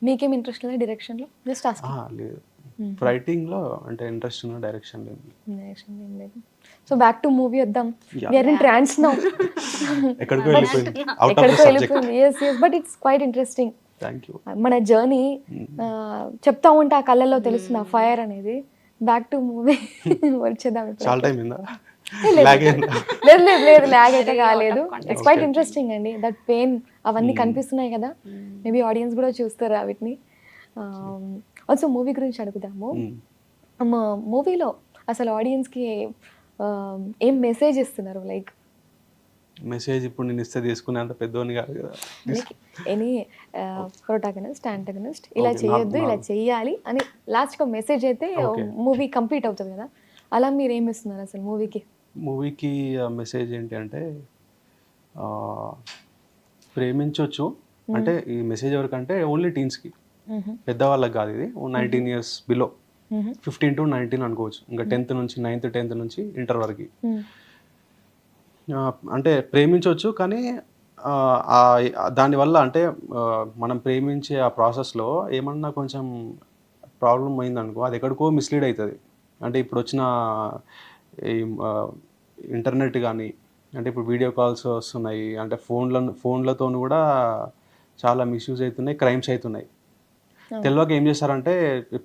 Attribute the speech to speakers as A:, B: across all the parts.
A: మీకేం ఇంట్రెస్ట్ లేదా డైరెక్షన్లో? Just asking.
B: లేదు, రైటింగ్లో అంటే ఇంట్రెస్ట్ ఉన్న డైరెక్షన్ లేదు.
A: డైరెక్షన్ ఏం లేదు. సో బ్యాక్ టు మూవీ వద్దాం.
B: Yeah.
A: We are in trance now.
B: ఎక్కడికో వెళ్ళిపోయింది, అవుట్ ఆఫ్ ద
A: ఎక్కడికో
B: సబ్జెక్ట్.
A: వెళ్ళిపోయింది. Yes but it's quite interesting.
B: Thank you.
A: మన జర్నీ చెప్తా ఉంటే ఆ కళ్ళల్లో తెలుస్తుంది ఆ ఫైర్ అనేది. బ్యాక్ టు మూవీ వచ్చేద్దాం ఇప్పుడు.
B: చాలా టైం అయిందా?
A: లేదు
B: లాగ్ అయిందా?
A: లేదు లేదు లేదు ల్యాగ్ అయితే
C: Very out of
A: కాలేదు.
C: context.
A: ఇట్స్ క్వైట్ ఇంట్రెస్టింగ్ అండి. దట్ పెయిన్ అవన్నీ కనిపిస్తున్నాయి కదా, మేబీ ఆడియన్స్ కూడా చూస్తారు వీటిని. ఆల్సో మూవీ గురించి అడుగుదాము. మూవీలో అసలు ఆడియన్స్కి ఏం మెసేజ్ ఇస్తున్నారు? లైక్
B: మెసేజ్ ఇప్పుడు నేను ఇస్తే తీసుకునేంత పెద్దోని కాదు కదా.
A: ఎనీ ప్రొటాగనిస్ట్ యాంటగనిస్ట్ ఇలా
B: Okay,
A: చేయొద్దు
B: not-
A: ఇలా చెయ్యాలి అని లాస్ట్కి ఒక మెసేజ్ అయితే
B: Okay.
A: మూవీ కంప్లీట్ అవుతుంది కదా, అలా మీరు ఏమి ఇస్తున్నారు అసలు మూవీకి?
B: మూవీకి మెసేజ్ ఏంటి అంటే ప్రేమించవచ్చు అంటే, ఈ మెసేజ్ ఎవరికంటే ఓన్లీ టీన్స్కి, పెద్దవాళ్ళకి కాదు. ఇది 19 years బిలో, 15 to 19 అనుకోవచ్చు. ఇంకా 10th నుంచి 9th 10th నుంచి ఇంటర్ వరకు. అంటే ప్రేమించవచ్చు, కానీ దానివల్ల అంటే మనం ప్రేమించే ఆ ప్రాసెస్లో ఏమన్నా కొంచెం ప్రాబ్లం అయిందనుకో, అది ఎక్కడికో మిస్లీడ్ అవుతుంది. అంటే ఇప్పుడు వచ్చిన ఈ ఇంటర్నెట్ కానీ, అంటే ఇప్పుడు వీడియో కాల్స్ వస్తున్నాయి, అంటే ఫోన్లతో కూడా చాలా మిస్యూజ్ అవుతున్నాయి, క్రైమ్స్ అవుతున్నాయి. తెలియక ఏం చేస్తారంటే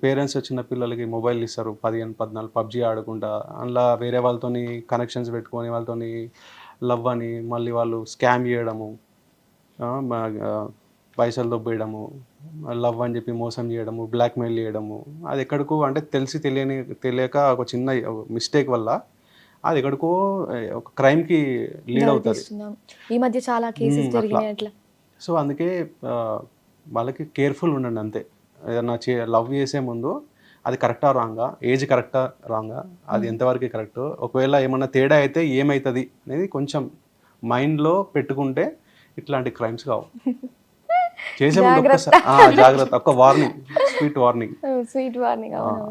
B: పేరెంట్స్ చిన్న పిల్లలకి మొబైల్ ఇస్తారు 15-14 పబ్జీ ఆడుకుంటా, అందులో వేరే వాళ్ళతోని కనెక్షన్స్ పెట్టుకొని వాళ్ళతోని లవ్ అని మళ్ళీ వాళ్ళు స్కామ్ చేయడము, పైసలు దొబ్బేయడము, లవ్ అని చెప్పి మోసం చేయడము, బ్లాక్మెయిల్ చేయడము. అది ఎక్కడికో అంటే తెలియక ఒక చిన్న మిస్టేక్ వల్ల అది ఎక్కడికో ఒక క్రైమ్కి లీడ్ అవుతుంది.
A: ఈ మధ్య చాలా కేసెస్
B: అట్లా.
A: జరిగినాయి అట్లా.
B: సో అందుకే వాళ్ళకి కేర్ఫుల్ ఉండండి అంతే. ఏదన్నా లవ్ చేసే ముందు అది కరెక్టా రాంగా, ఏజ్ కరెక్టా రాంగా, అది ఎంతవరకు కరెక్ట్, ఒకవేళ ఏమన్నా తేడా అయితే ఏమవుతుంది అనేది కొంచెం మైండ్లో పెట్టుకుంటే ఇట్లాంటి క్రైమ్స్ కావు. చేసే ముందు ఒక్కసారి జాగ్రత్త, ఒక్క warning, sweet warning.
A: Sweet warning. అవును.